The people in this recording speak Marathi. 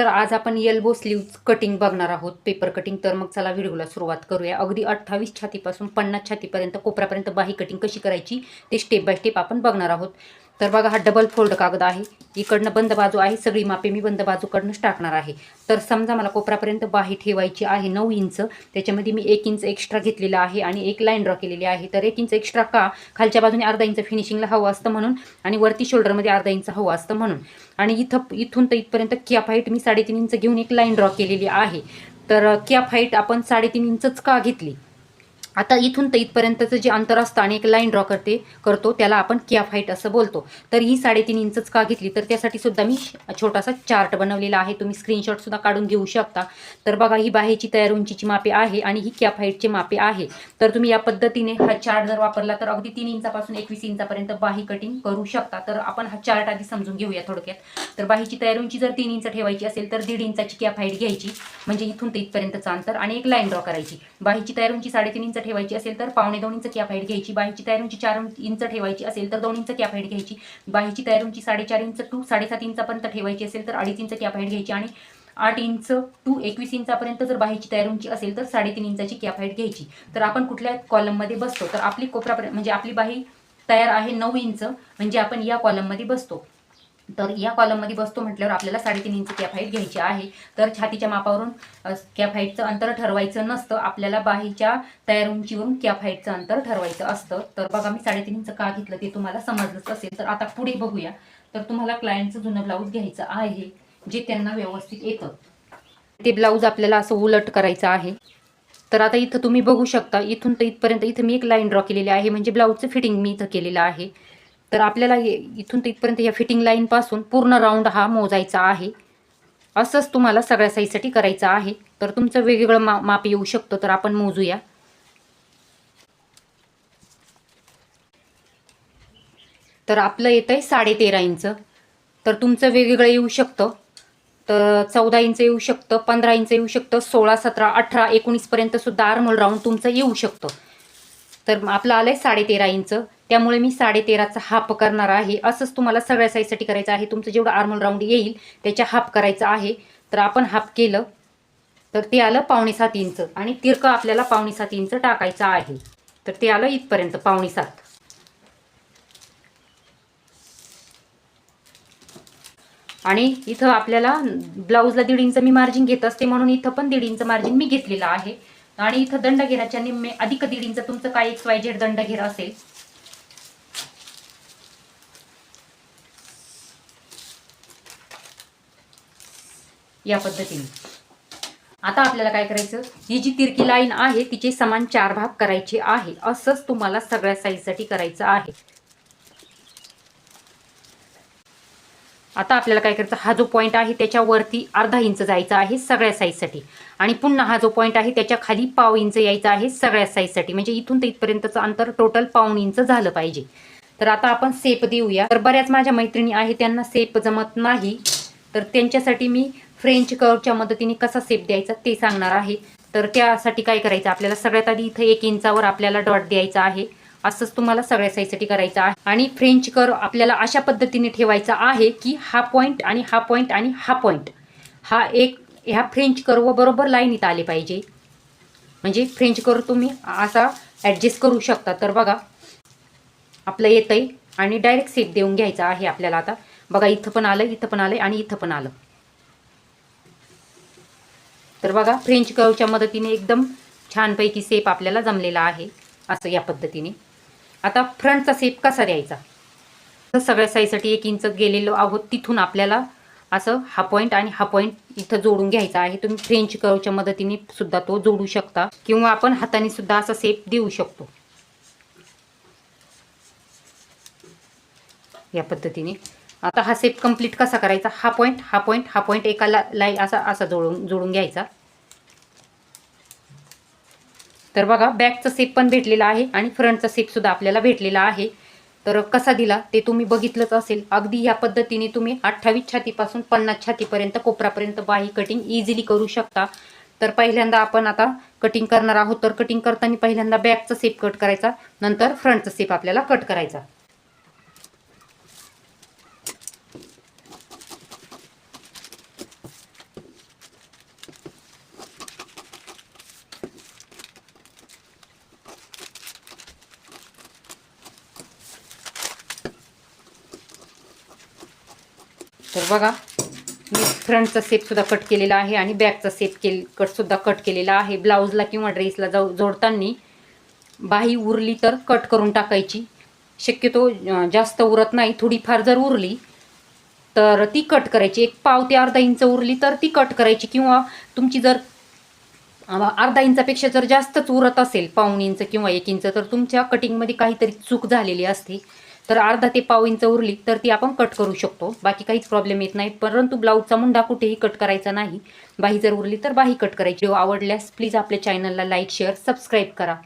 तर आज आपण एल्बो स्लीव्ज कटिंग बघणार आहोत, पेपर कटिंग. तर मग चला व्हिडिओला सुरुवात करूया. अगदी 28 छातीपासून 50 छातीपर्यंत कोपऱ्यापर्यंत बाही कटिंग कशी करायची ते स्टेप बाय स्टेप आपण बघणार आहोत. तर बघा, हा डबल फोल्ड कागद आहे, इकडनं बंद बाजू आहे, सगळी मापे मी बंद बाजूकडनंच टाकणार आहे. तर समजा मला कोपऱ्यापर्यंत बाही ठेवायची आहे 9 इंच, त्याच्यामध्ये मी 1 इंच एक्स्ट्रा घेतलेला आहे आणि एक लाईन ड्रॉ केलेली आहे. तर 1 इंच एक्स्ट्रा का? खालच्या बाजूने अर्धा इंच फिनिशिंगला हवं असतं म्हणून, आणि वरती शोल्डरमध्ये अर्धा इंच हवं असतं म्हणून. आणि इथून तर इथपर्यंत कॅप हाईट मी 3.5 इंच घेऊन एक लाईन ड्रॉ केलेली आहे. तर कॅप हाईट आपण 3.5 इंचच का घेतली? आता इथून तर इथपर्यंतचं जे अंतर असतं आणि एक लाईन ड्रॉ करतो त्याला आपण कॅप हाईट असं बोलतो. तर ही 3.5 इंचच का घेतली? तर त्यासाठी सुद्धा मी छोटासा चार्ट बनवलेला आहे, तुम्ही स्क्रीनशॉट सुद्धा काढून घेऊ शकता. तर बघा, ही बाहेची तयार उंचीची मापे आहे आणि ही कॅप हाईटची मापे आहे. तर तुम्ही या पद्धतीने हा चार्ट जर वापरला तर अगदी 3 इंचापासून 21 इंचापर्यंत बाही कटिंग करू शकता. तर आपण हा चार्ट आधी समजून घेऊया थोडक्यात. तर बाहीची तयार उंची जर 3 इंच ठेवायची असेल तर 1.5 इंचाची कॅप हाईट घ्यायची, म्हणजे इथून ते इथपर्यंतचं अंतर, आणि एक लाईन ड्रॉ करायची. बाहीची तयार उंची 3.5 इंच ठेवायची असेल तर 2.25 इंच कॅप हाईट घ्यायची. बाहीची तयार उंची 4 इंच ठेवायची असेल तर 2 इंच कॅप हाईट घ्यायची. बाहीची तयार उंची 4.5 इंच टू 7.5 इंचापर्यंत ठेवायची असेल तर 2.5 इंच कॅप हाईट घ्यायची. आणि 8 इंच टू 21 इंचापर्यंत जर बाहीची तयार उंची असेल तर 3.5 इंचाची कॅप हाईट घ्यायची. तर आपण कुठल्या कॉलममध्ये बसतो? तर आपली कोपऱ्यापर्यंत म्हणजे आपली बाही तयार आहे 9 इंच, म्हणजे आपण या कॉलममध्ये बसतो. तर या कॉलममध्ये बसतो म्हटल्यावर आपल्याला 3.5 इंच कॅप हाईट घ्यायची आहे. तर छातीच्या मापावरून कॅप हाईटचं अंतर ठरवायचं नसतं, आपल्याला बाहीच्या तयार उंचीवरून कॅप हाईटचं अंतर ठरवायचं असतं. तर बघा, मी 3.5 इंच का घेतलं ते तुम्हाला समजलंच असेल. तर आता पुढे बघूया. तर तुम्हाला क्लायंटचं जुनं ब्लाऊज घ्यायचं आहे, जे त्यांना व्यवस्थित येतं. ते ब्लाऊज आपल्याला असं उलट करायचं आहे. तर आता इथं तुम्ही बघू शकता, इथून तर इथपर्यंत इथं मी एक लाईन ड्रॉ केलेली आहे, म्हणजे ब्लाऊजचं फिटिंग मी इथं केलेलं आहे. तर आपल्याला इथून तर इथपर्यंत या फिटिंग लाईनपासून पूर्ण राऊंड हा मोजायचा आहे. असंच तुम्हाला सगळ्या साईजसाठी करायचं आहे. तर तुमचं वेगवेगळं माप येऊ शकतं. तर आपण मोजूया. तर आपलं येतंय 13.5 इंच. तर तुमचं वेगवेगळं येऊ शकतं. तर 14 इंच येऊ शकतं, 15 इंच येऊ शकतं, 16, 17, 18, 19 पर्यंत सुद्धा आर्मल राऊंड तुमचं येऊ शकतं. तर आपलं आलंय 13.5 इंच, त्यामुळे मी 13.5चा हाफ करणार आहे. असंच तुम्हाला सगळ्या साईजसाठी करायचं आहे. तुमचं जेवढं आर्मल राऊंड येईल त्याच्या हाफ करायचं आहे. तर आपण हाफ केलं तर ते आलं 6.25 इंच, आणि तिरकं आपल्याला 6.25 इंच टाकायचं आहे. तर ते आलं इथपर्यंत 6.25. आणि इथं आपल्याला ब्लाऊजला 1.5 इंच मी मार्जिन घेत असते, म्हणून इथं पण 1.5 इंच मार्जिन मी घेतलेलं आहे. आणि इथं दंडघेराच्या निम्मे अधिक 1.5 इंच तुमचं काय XYZ दंडघेर असेल या पद्धतीने. आता आपल्याला काय करायचं, ही जी तिरकी लाईन आहे तिचे समान 4 भाग करायचे आहे. असंच तुम्हाला सगळ्या साईजसाठी करायचं आहे. आता आपल्याला काय करायचं, हा जो पॉईंट आहे त्याच्यावरती अर्धा इंच जायचा आहे सगळ्या साईजसाठी, आणि पुन्हा हा जो पॉईंट आहे त्याच्या खाली 1/2 इंच यायचा आहे सगळ्या साईजसाठी, म्हणजे इथून ते इथपर्यंतचं अंतर टोटल 1/2 इंच झालं पाहिजे. तर आता आपण सेप देऊया. तर बऱ्याच माझ्या मैत्रिणी आहे त्यांना सेप जमत नाही, तर त्यांच्यासाठी मी फ्रेंच कर्वच्या मदतीने कसा सेप द्यायचा ते सांगणार आहे. तर त्यासाठी काय करायचं, आपल्याला सगळ्यात आधी इथं 1 इंचावर आपल्याला डॉट द्यायचा आहे. असंच तुम्हाला सगळ्या साईजसाठी करायचं आहे. आणि फ्रेंच कर्व आपल्याला अशा पद्धतीने ठेवायचा आहे की हा पॉईंट आणि हा पॉईंट आणि हा पॉईंट हा एक ह्या फ्रेंच कर्व बरोबर लाईनीत आले पाहिजे. म्हणजे फ्रेंच कर्व तुम्ही असा ॲडजस्ट करू शकता. तर बघा, आपलं येतंय आणि डायरेक्ट सेप देऊन घ्यायचा आहे आपल्याला. आता बघा, इथं पण आलं, इथं पण आलं आणि इथं पण आलं. तर बघा, फ्रेंच कर्वच्या मदतीने एकदम छानपैकी सेप आपल्याला जमलेला आहे, असं या पद्धतीने. आता फ्रंटचा सेप कसा द्यायचा, तर सगळ्या साईजसाठी 1 इंच गेलेलो आहोत, तिथून आपल्याला असं हा पॉईंट आणि हा पॉईंट इथं जोडून घ्यायचा आहे. तुम्ही फ्रेंच कर्वच्या मदतीने सुद्धा तो जोडू शकता, किंवा आपण हाताने सुद्धा असा सेप देऊ शकतो या पद्धतीने. आता हा सेप कंप्लीट कसा करायचा, हा पॉईंट हा पॉईंट हा पॉईंट एका लाईन असा जोडून घ्यायचा. तर बघा, बॅकचा सेप पण भेटलेला आहे आणि फ्रंटचा सेप सुद्धा आपल्याला भेटलेला आहे. तर कसा दिला ते तुम्ही बघितलंच असेल. अगदी या पद्धतीने तुम्ही 28 छातीपासून 50 छातीपर्यंत कोपरापर्यंत बाही कटिंग इझिली करू शकता. तर पहिल्यांदा आपण आता कटिंग करणार आहोत. तर कटिंग करताना पहिल्यांदा बॅकचा सेप कट करायचा, नंतर फ्रंटचा सेप आपल्याला कट करायचा. तर बघा मी फ्रंटचा सेपसुद्धा कट केलेला आहे आणि बॅकचा कटसुद्धा कट केलेला आहे. ब्लाऊजला किंवा ड्रेसला जोडताना बाही उरली तर कट करून टाकायची. शक्यतो जास्त उरत नाही, थोडीफार जर उरली तर ती कट करायची. 1 पाव ते अर्धा इंच उरली तर ती कट करायची. किंवा तुमची जर अर्धा इंचापेक्षा जर जास्तच उरत असेल, पाऊण इंच किंवा 1 इंच, तर तुमच्या कटिंगमध्ये काहीतरी चूक झालेली असते. तर अर्धा ते पाव इंच उरली तर ती आपण कट करू शकतो, बाकी काहीच प्रॉब्लेम येत नाही. परंतु ब्लाऊजचा मुंडा कुठेही कट करायचा नाही. बाही जर उरली तर बाही कट करायची. व्हिडिओ आवडल्यास प्लीज आपल्या चॅनलला लाईक, शेअर, सबस्क्राईब करा.